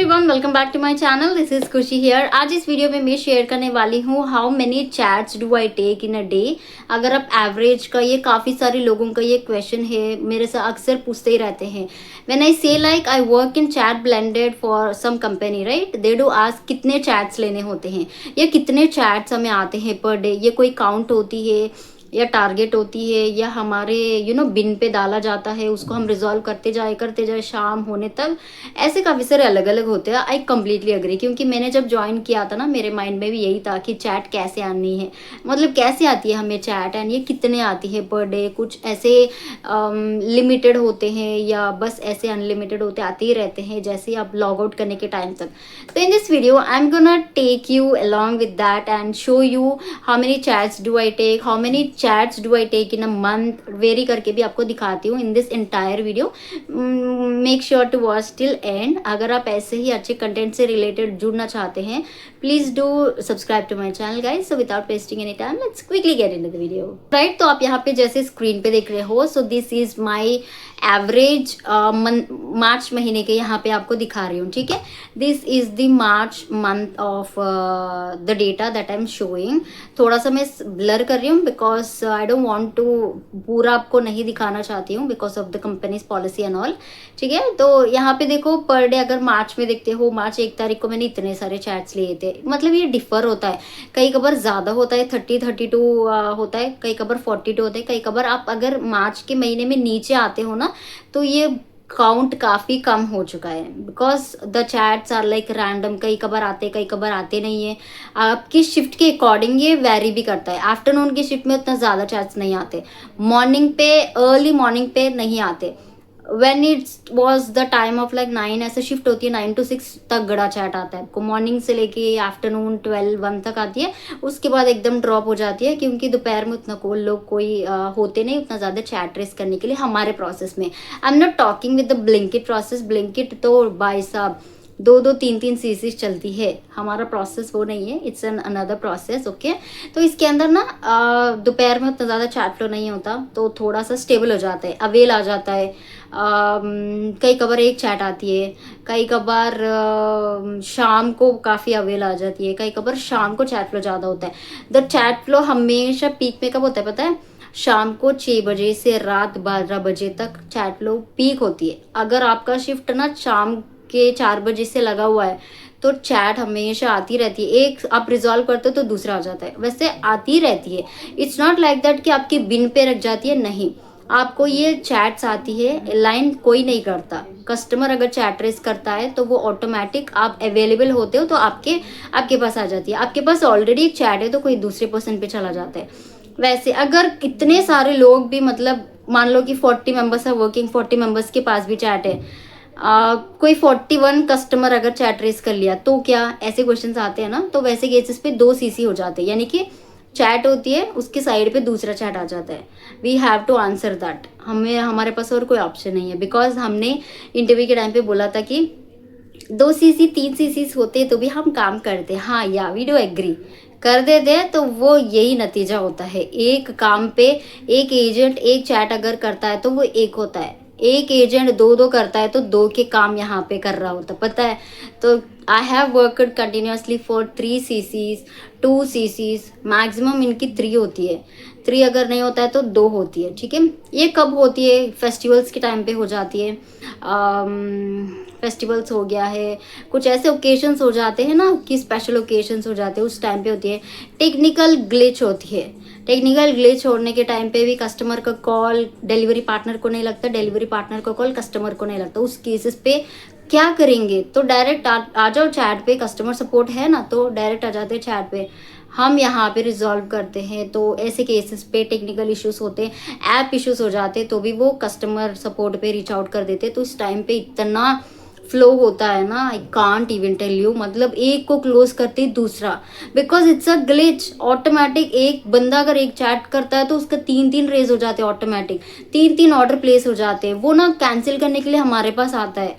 Everyone, welcome back to my channel. This is Khushi here. आज इस video में मैं शेयर करने वाली हूँ how many chats do I take in a day. अगर आप एवरेज का, ये काफ़ी सारे लोगों का ये क्वेश्चन है, मेरे से अक्सर पूछते ही रहते हैं। When I say like I work in chat blended for some company, right, they do ask कितने चैट्स लेने होते हैं या कितने चैट्स हमें आते हैं पर डे। ये कोई काउंट होती है या टारगेट होती है या हमारे बिन पे डाला जाता है, उसको हम रिजॉल्व करते जाए शाम होने तक। ऐसे काफ़ी सारे अलग अलग होते हैं। आई कम्प्लीटली अग्री, क्योंकि मैंने जब ज्वाइन किया था ना, मेरे माइंड में भी यही था कि चैट कैसे आनी है, मतलब कैसे आती है हमें चैट, एंड ये कितने आती है पर डे। कुछ ऐसे लिमिटेड होते हैं या बस ऐसे अनलिमिटेड होते आते ही रहते हैं, जैसे आप लॉग आउट करने के टाइम तक। तो in this video I am gonna take you along with that and show you how many chats do I take, how many chats do I take in a month. वेरी करके भी आपको दिखाती हूँ in this entire video. Make sure to watch till end. अगर आप ऐसे ही अच्छे कंटेंट से रिलेटेड जुड़ना चाहते हैं, please do subscribe to my channel guys. So without wasting any time, let's quickly get into the video. Right, तो आप यहाँ पे जैसे स्क्रीन पे देख रहे हो, so this is my average March महीने के यहाँ पे आपको दिखा रही हूँ, ठीक है। This is the March month of the data that I am showing. थोड़ा सा मैं ब्लर कर रही हूँ because I don't want to, पूरा आपको नहीं दिखाना चाहती हूँ because of the company's policy and all, ठीक है। तो यहाँ पे देखो पर डे, अगर मार्च में देखते हो, मार्च 1 तारीख को मैंने इतने सारे चैट्स लिए थे। मतलब ये डिफर होता है, कई कबार ज़्यादा होता है, 32 होता है, कई कबार 42 होता है, कई कबार आप अगर मार्च के महीने में नीचे आते हो ना, तो ये काउंट काफ़ी कम हो चुका है because the chats are like random. कई कबार आते, कई कबार आते नहीं है। आपकी शिफ्ट के अकॉर्डिंग ये वेरी भी करता है। आफ्टरनून की शिफ्ट में उतना ज़्यादा चैट्स नहीं आते, मॉर्निंग पे, अर्ली मॉर्निंग पे नहीं आते। When it was the time of like 9, ऐसे शिफ्ट होती है 9 to 6 तक गड़ा चैट आता है आपको। मॉर्निंग से लेके आफ्टरनून 12-1 तक आती है, उसके बाद एकदम ड्रॉप हो जाती है, क्योंकि दोपहर में उतना कोई होते नहीं उतना ज़्यादा चैट रेस करने के लिए हमारे प्रोसेस में। I am not talking with the Blinkit process. Blinkit तो भाई साहब 2-3 सीसीज चलती है, हमारा प्रोसेस वो नहीं है, it's an another process, okay. तो इसके अंदर ना दोपहर में उतना ज़्यादा चैट फ्लो नहीं होता, तो थोड़ा सा स्टेबल हो जाता है, अवेल आ जाता है। कई कबार एक चैट आती है, कई कबार शाम को काफ़ी अवेल आ जाती है, कई कबार शाम को चैट फ्लो ज़्यादा होता है। द चैट फ्लो हमेशा पीक में कब होता है पता है? शाम को 6 बजे से रात 12 बजे तक चैट फ्लो पीक होती है। अगर आपका शिफ्ट ना शाम के 4 बजे से लगा हुआ है, तो चैट हमेशा आती रहती है। एक आप रिजॉल्व करते हो तो दूसरा आ जाता है, वैसे आती रहती है। इट्स नॉट लाइक दैट कि आपकी बिन पे रख जाती है, नहीं, आपको ये चैट्स आती है। लाइन कोई नहीं करता, कस्टमर अगर चैट रेस करता है तो वो ऑटोमेटिक, आप अवेलेबल होते हो तो आपके पास आ जाती है। आपके पास ऑलरेडी एक चैट है तो कोई दूसरे पर्सन पे चला जाता है। वैसे अगर कितने सारे लोग भी, मतलब मान लो कि 40 मेंबर्स है वर्किंग, 40 मेंबर्स के पास भी चैट है, कोई 41 कस्टमर अगर चैट रेस कर लिया तो क्या, ऐसे क्वेश्चंस आते हैं ना। तो वैसे केसेस पे 2 सीसी हो जाते हैं, यानी कि चैट होती है, उसके साइड पे दूसरा चैट आ जाता है। We have to answer that. हमारे पास और कोई ऑप्शन नहीं है, बिकॉज हमने इंटरव्यू के टाइम पे बोला था कि 2 सीसी 3 सीसीज होते तो भी हम काम करते। हाँ, या वी डू एग्री, कर देते हैं। तो वो यही नतीजा होता है। एक काम पे एक एजेंट एक चैट अगर करता है तो वो एक होता है, एक एजेंट 2 करता है तो 2 के काम यहाँ पे कर रहा होता, पता है। तो I have worked continuously for 3 chassis, 2 chassis, maximum इनकी 3 होती है। 3 अगर नहीं होता है तो 2 होती है, ठीक है। ये कब होती है? फेस्टिवल्स के टाइम पे हो जाती है। फेस्टिवल्स हो गया है, कुछ ऐसे ओकेजन्स हो जाते हैं ना कि स्पेशल ओकेजन्स हो जाते हैं, उस टाइम पे होती है। टेक्निकल ग्लिच होती है। टेक्निकल ग्लिच होने के टाइम पे भी कस्टमर का कॉल डिलीवरी पार्टनर को नहीं लगता, डिलीवरी पार्टनर का कॉल कस्टमर को नहीं लगता। उस केसेस पे क्या करेंगे? तो डायरेक्ट आ जाओ चैट पे, कस्टमर सपोर्ट है ना, तो डायरेक्ट आ जाते हैं चैट पे, हम यहाँ पे रिजॉल्व करते हैं। तो ऐसे केसेस पे टेक्निकल इश्यूज होते हैं, ऐप इश्यूज हो जाते हैं, तो भी वो कस्टमर सपोर्ट पे रीच आउट कर देते हैं। तो इस टाइम पे इतना फ्लो होता है ना, I can't even tell you. मतलब एक को क्लोज करते ही दूसरा, because it's a glitch automatic. एक बंदा अगर एक चैट करता है तो उसका 3 रेज हो जाते हैं ऑटोमेटिक, 3 ऑर्डर प्लेस हो जाते हैं। वो ना कैंसिल करने के लिए हमारे पास आता है।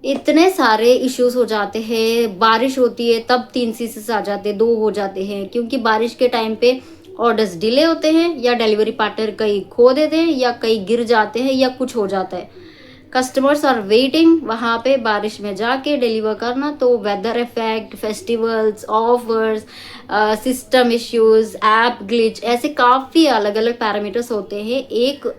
इतने सारे इश्यूज हो जाते हैं। बारिश होती है तब 3 सीसीस आ जाते हैं, 2 हो जाते हैं, क्योंकि बारिश के टाइम पे ऑर्डर्स डिले होते हैं, या डिलीवरी पार्टनर कहीं खो देते हैं, या कहीं गिर जाते हैं, या कुछ हो जाता है। कस्टमर्स आर वेटिंग, वहाँ पे बारिश में जाके डिलीवर करना। तो weather effect, festivals, offers, system issues, app glitch, ऐसे काफ़ी अलग अलग पैरामीटर्स होते हैं एक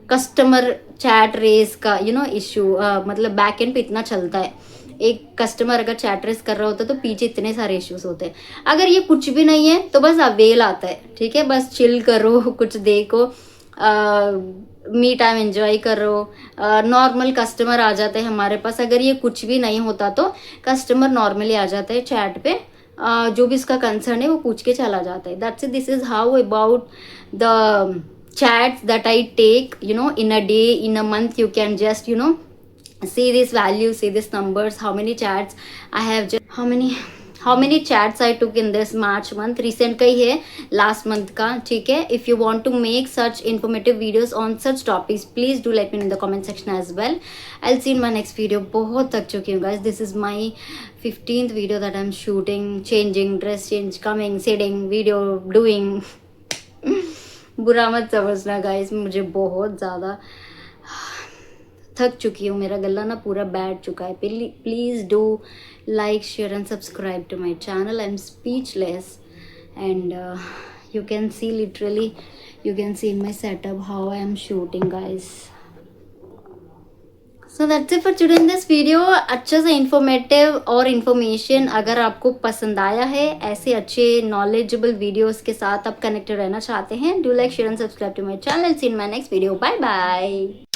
कस्टमर चैट रेस का इशू। मतलब बैक एंड पे इतना चलता है, एक कस्टमर अगर चैट रेस कर रहा होता है तो पीछे इतने सारे इश्यूज होते हैं। अगर ये कुछ भी नहीं है तो बस अवेल आता है, ठीक है, बस चिल करो, कुछ देखो, मी टाइम एंजॉय करो, नॉर्मल कस्टमर आ जाते हैं हमारे पास। अगर ये कुछ भी नहीं होता तो कस्टमर नॉर्मली आ जाता है चैट पे, जो भी इसका कंसर्न है वो पूछ के चला जाता है। That's it, this is how about the chats that I take in a day, in a month. You can just see this value, see this numbers, how many chats I have, just how many chats I took in this March month, recent का ही है, last month का, ठीक है। If you want to make such informative videos on such topics, please do let me know in the comment section as well. I'll see you in my next video। बहुत थक चुकी हूँ guys, this is my 15th video that I'm shooting, changing dress change, coming, sitting, video doing बुरा मत समझना guys, मुझे बहुत ज़्यादा थक चुकी हूँ, मेरा गला ना पूरा बैठ चुका है। Please do like, share and subscribe to my channel. I am speechless and you can see, literally you can see in my setup how I am shooting guys। So that's it for today in this video. अच्छा सा informative और information अगर आपको पसंद आया है, ऐसे अच्छे नॉलेजेबल वीडियोस के साथ आप कनेक्टेड रहना चाहते हैं, do like, share and subscribe to my channel. See in my next video, bye bye.